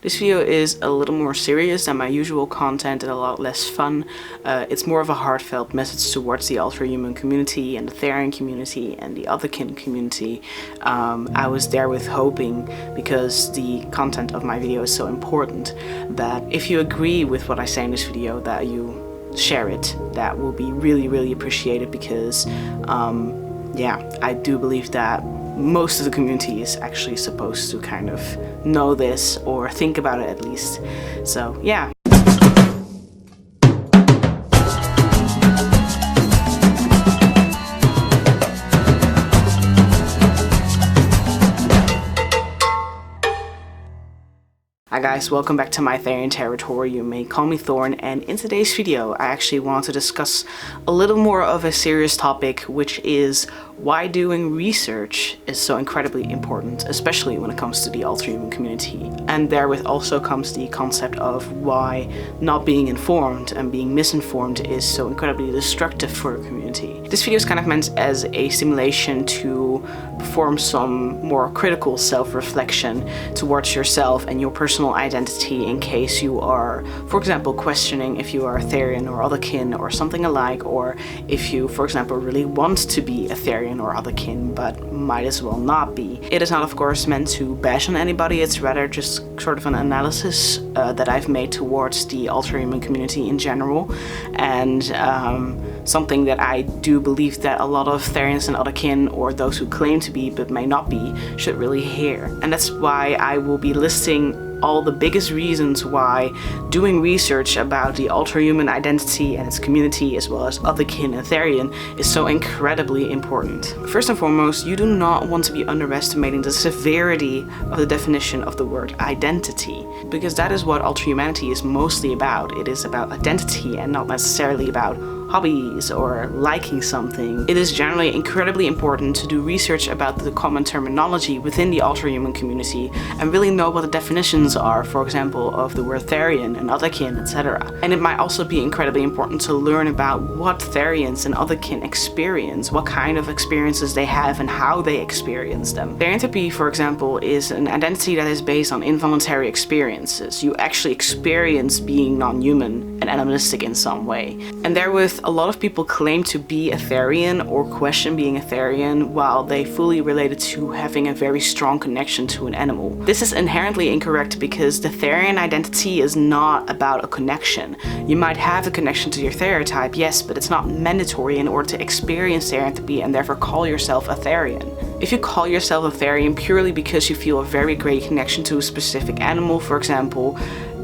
This video is a little more serious than my usual content and a lot less fun. It's more of a heartfelt message towards the Alterhuman community and the Therian community and the Otherkin community. I was there with hoping, because the content of my video is so important, that if you agree with what I say in this video, that you share it. That will be really appreciated, because yeah, I do believe that most of the community is actually supposed to kind of know this, or think about it at least. So yeah. Hi guys, welcome back to my Therian territory. You may call me Thorn, and in today's video I actually want to discuss a little more of a serious topic, which is why doing research is so incredibly important, especially when it comes to the Alterhuman community. And therewith also comes the concept of why not being informed and being misinformed is so incredibly destructive for a community. This video is kind of meant as a stimulation to perform some more critical self-reflection towards yourself and your personal identity, in case you are, for example, questioning if you are a Therian or Otherkin or something alike, or if you, for example, really want to be a Therian or Otherkin but might as well not be. It is not, of course, meant to bash on anybody. It's rather just sort of an analysis that I've made towards the Alterhuman community in general, and something that I do believe that a lot of Therians and Otherkin, or those who claim to be but may not be, should really hear. And that's why I will be listing all the biggest reasons why doing research about the Alterhuman identity and its community, as well as Otherkin and Therian, is so incredibly important. First and foremost, you do not want to be underestimating the severity of the definition of the word identity, because that is what Alterhumanity is mostly about. It is about identity and not necessarily about hobbies or liking something. It is generally incredibly important to do research about the common terminology within the Alterhuman community and really know what the definitions are, for example, of the word Therian and Otherkin, etc. And it might also be incredibly important to learn about what Therians and Otherkin experience, what kind of experiences they have and how they experience them. Therianthropy, for example, is an identity that is based on involuntary experiences. You actually experience being non-human and animalistic in some way. And therewith, a lot of people claim to be a Therian or question being a Therian, while they fully relate it to having a very strong connection to an animal. This is inherently incorrect, because the Therian identity is not about a connection. You might have a connection to your Theriatype, yes, but it's not mandatory in order to experience Therianthropy and therefore call yourself a Therian. If you call yourself a Therian purely because you feel a very great connection to a specific animal, for example,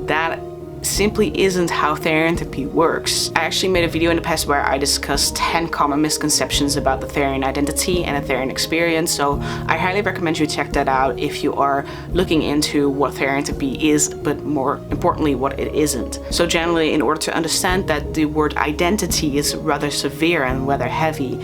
that simply isn't how Therianthropy works. I actually made a video in the past where I discussed 10 common misconceptions about the Therian identity and the Therian experience, so I highly recommend you check that out if you are looking into what Therianthropy is, but more importantly what it isn't. So generally, in order to understand that the word identity is rather severe and rather heavy,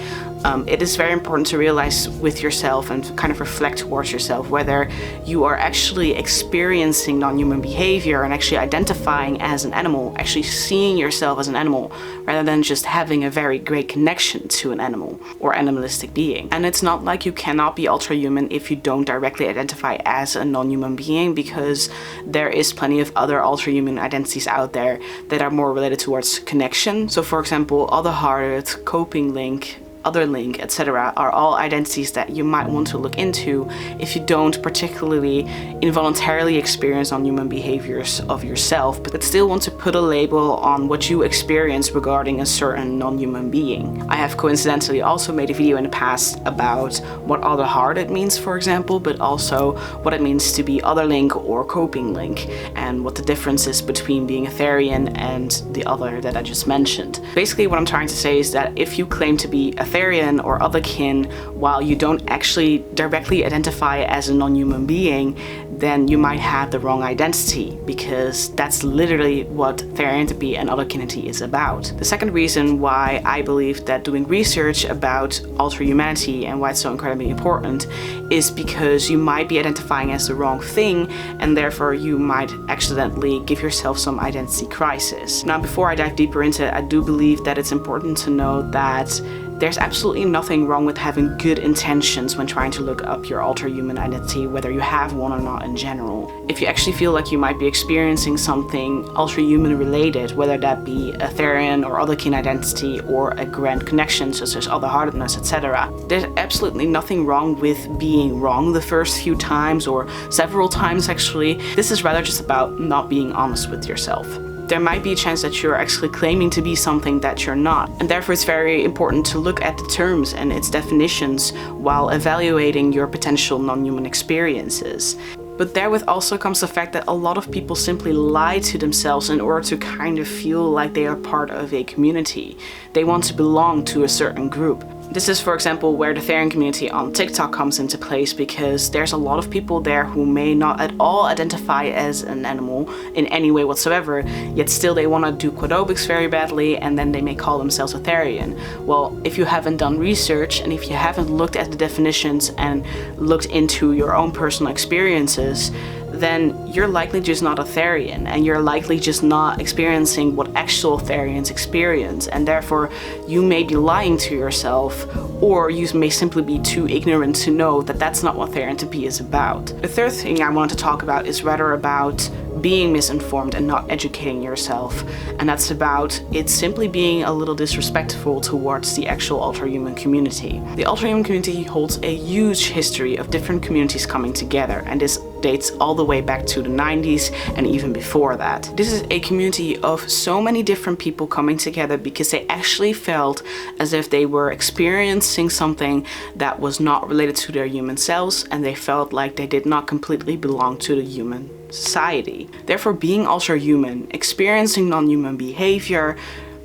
it is very important to realize with yourself and kind of reflect towards yourself whether you are actually experiencing non-human behavior and actually identifying as an animal, actually seeing yourself as an animal, rather than just having a very great connection to an animal or animalistic being. And it's not like you cannot be Alterhuman if you don't directly identify as a non-human being, because there is plenty of other Alterhuman identities out there that are more related towards connection. So for example, Otherhearted, Coping Link, Otherlink, etc. are all identities that you might want to look into if you don't particularly involuntarily experience non-human behaviors of yourself, but still want to put a label on what you experience regarding a certain non-human being. I have coincidentally also made a video in the past about what Otherhearted means, for example, but also what it means to be Otherlink or Coping Link, and what the difference is between being a Therian and the other that I just mentioned. Basically, what I'm trying to say is that if you claim to be a Therian or Otherkin while you don't actually directly identify as a non-human being, then you might have the wrong identity, because that's literally what Therianthropy and Otherkinity is about. The second reason why I believe that doing research about Alterhumanity and why it's so incredibly important is because you might be identifying as the wrong thing, and therefore you might accidentally give yourself some identity crisis. Now, before I dive deeper into it, I do believe that it's important to know that There's absolutely nothing wrong with having good intentions when trying to look up your Alterhuman identity, whether you have one or not in general. If you actually feel like you might be experiencing something Alterhuman related, whether that be a Therian or Otherkin identity or a grand connection such as otherheartedness, etc., there's absolutely nothing wrong with being wrong the first few times or several times actually. This is rather just about not being honest with yourself. There might be a chance that you're actually claiming to be something that you're not, and therefore it's very important to look at the terms and its definitions while evaluating your potential non-human experiences. But therewith also comes the fact that a lot of people simply lie to themselves in order to kind of feel like they are part of a community. They want to belong to a certain group. This is, for example, where the Therian community on TikTok comes into place, because there's a lot of people there who may not at all identify as an animal in any way whatsoever, yet still they want to do quadrobics very badly, and then they may call themselves a Therian. Well, if you haven't done research, and if you haven't looked at the definitions and looked into your own personal experiences, then you're likely just not a Therian, and you're likely just not experiencing what actual Therians experience, and therefore you may be lying to yourself, or you may simply be too ignorant to know that that's not what Theriantopy is about. The third thing I want to talk about is rather about being misinformed and not educating yourself, and that's about it simply being a little disrespectful towards the actual Alterhuman community. The Alterhuman community holds a huge history of different communities coming together, and this dates all the way back to the 90s and even before that. This is a community of so many different people coming together because they actually felt as if they were experiencing something that was not related to their human selves, and they felt like they did not completely belong to the human society. Therefore, being Alterhuman, experiencing non-human behavior,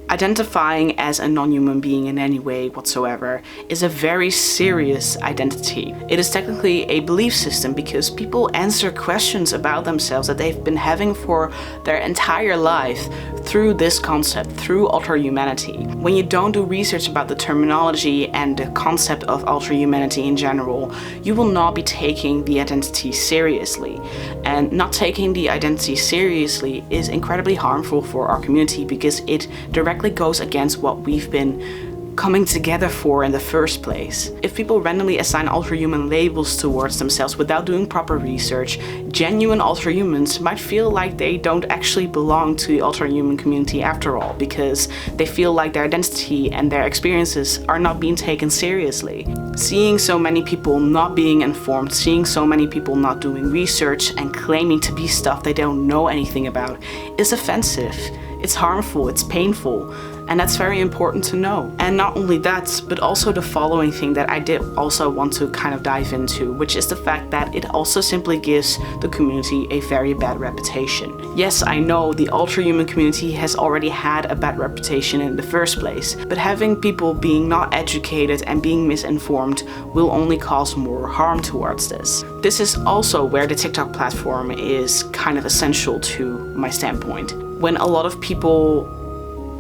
identifying as a non-human being in any way whatsoever is a very serious identity. It is technically a belief system because people answer questions about themselves that they've been having for their entire life through this concept, through Alterhumanity. When you don't do research about the terminology and the concept of Alterhumanity in general, you will not be taking the identity seriously. And not taking the identity seriously is incredibly harmful for our community because it directly goes against what we've been coming together for in the first place. If people randomly assign Alterhuman labels towards themselves without doing proper research, genuine Alterhumans might feel like they don't actually belong to the Alterhuman community after all, because they feel like their identity and their experiences are not being taken seriously. Seeing so many people not being informed, seeing so many people not doing research and claiming to be stuff they don't know anything about is offensive. It's harmful, it's painful, and that's very important to know. And not only that, but also the following thing that I did also want to kind of dive into, which is the fact that it also simply gives the community a very bad reputation. Yes, I know the Alterhuman community has already had a bad reputation in the first place, but having people being not educated and being misinformed will only cause more harm towards this. This is also where the TikTok platform is kind of essential to my standpoint. When a lot of people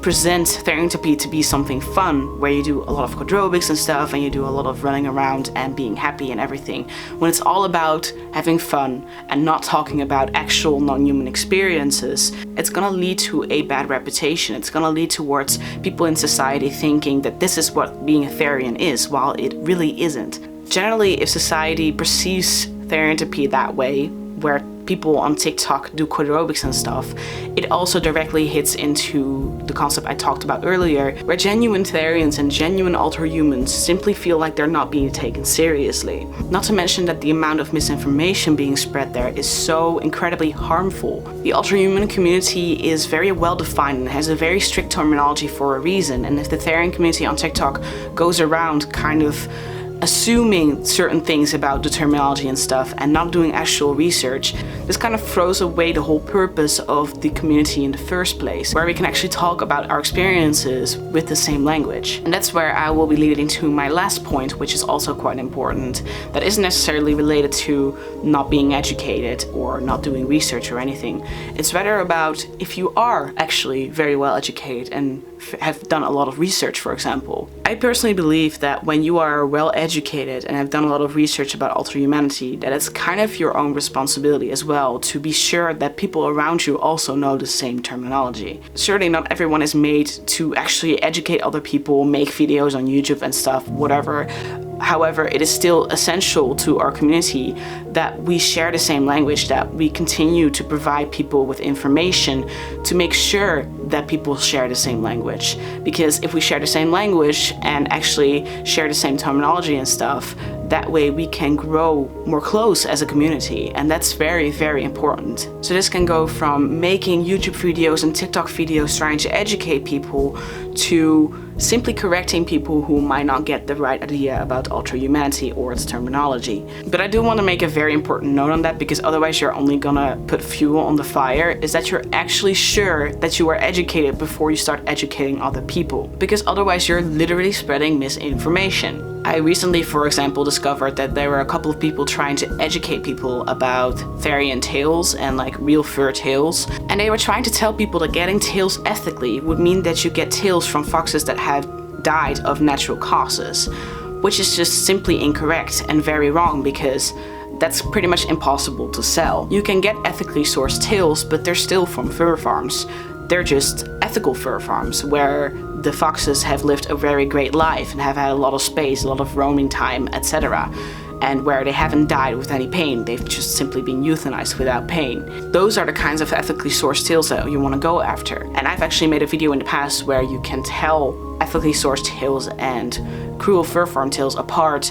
present Theriantopy to be something fun, where you do a lot of quadrobics and stuff, and you do a lot of running around and being happy and everything, when it's all about having fun and not talking about actual non-human experiences, it's gonna lead to a bad reputation. It's gonna lead towards people in society thinking that this is what being a Therian is, while it really isn't. Generally, if society perceives Theriantopy that way, where people on TikTok do quadrobics and stuff, it also directly hits into the concept I talked about earlier, where genuine Therians and genuine Alterhumans simply feel like they're not being taken seriously. Not to mention that the amount of misinformation being spread there is so incredibly harmful. The Alterhuman community is very well defined and has a very strict terminology for a reason, and if the Therian community on TikTok goes around kind of assuming certain things about the terminology and stuff and not doing actual research, this kind of throws away the whole purpose of the community in the first place, where we can actually talk about our experiences with the same language. And that's where I will be leading to my last point, which is also quite important, that isn't necessarily related to not being educated or not doing research or anything. It's rather about if you are actually very well educated and have done a lot of research, for example. I personally believe that when you are well educated and have done a lot of research about Alterhumanity, that it's kind of your own responsibility as well to be sure that people around you also know the same terminology. Certainly not everyone is made to actually educate other people, make videos on YouTube and stuff, whatever. However, it is still essential to our community that we share the same language, that we continue to provide people with information to make sure that people share the same language. Because if we share the same language and actually share the same terminology and stuff, that way we can grow more close as a community, and that's very, very important. So this can go from making YouTube videos and TikTok videos trying to educate people to simply correcting people who might not get the right idea about Alterhumanity or its terminology. But I do want to make a very important note on that, because otherwise you're only gonna put fuel on the fire, is that you're actually sure that you are educated before you start educating other people, because otherwise you're literally spreading misinformation. I recently, for example, discovered that there were a couple of people trying to educate people about Therian tails and like real fur tails, and they were trying to tell people that getting tails ethically would mean that you get tails from foxes that have died of natural causes, which is just simply incorrect and very wrong, because that's pretty much impossible to sell. You can get ethically sourced tails, but they're still from fur farms. They're just ethical fur farms where the foxes have lived a very great life and have had a lot of space, a lot of roaming time, etc. And where they haven't died with any pain, they've just simply been euthanized without pain. Those are the kinds of ethically sourced tails that you want to go after. And I've actually made a video in the past where you can tell ethically sourced tails and cruel fur farm tails apart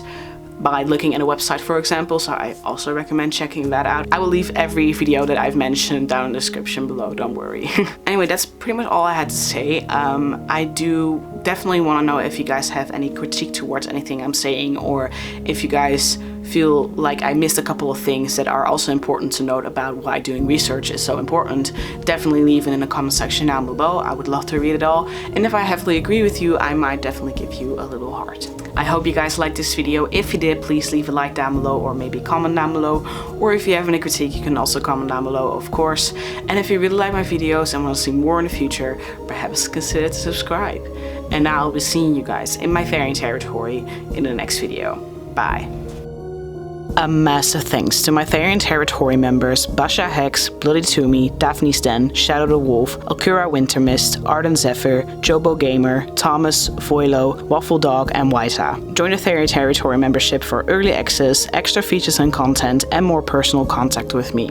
by looking at a website, for example, so I also recommend checking that out. I will leave every video that I've mentioned down in the description below, don't worry. Anyway, that's pretty much all I had to say. I do definitely want to know if you guys have any critique towards anything I'm saying, or if you guys feel like I missed a couple of things that are also important to note about why doing research is so important. Definitely leave it in the comment section down below. I would love to read it all. And if I heavily agree with you, I might definitely give you a little heart. I hope you guys liked this video. If you did, please leave a like down below, or maybe comment down below. Or if you have any critique, you can also comment down below, of course. And if you really like my videos and want to see more in the future, perhaps consider to subscribe. And now I'll be seeing you guys in my Therian territory in the next video. Bye. A massive thanks to my Therian territory members Basha Hex, Bloody Toomey, Daphne's Den, Shadow the Wolf, Alkura Wintermist, Arden Zephyr, Jobo Gamer, Thomas, Voilo, Waffle Dog, and Waita. Join the Therian territory membership for early access, extra features and content, and more personal contact with me.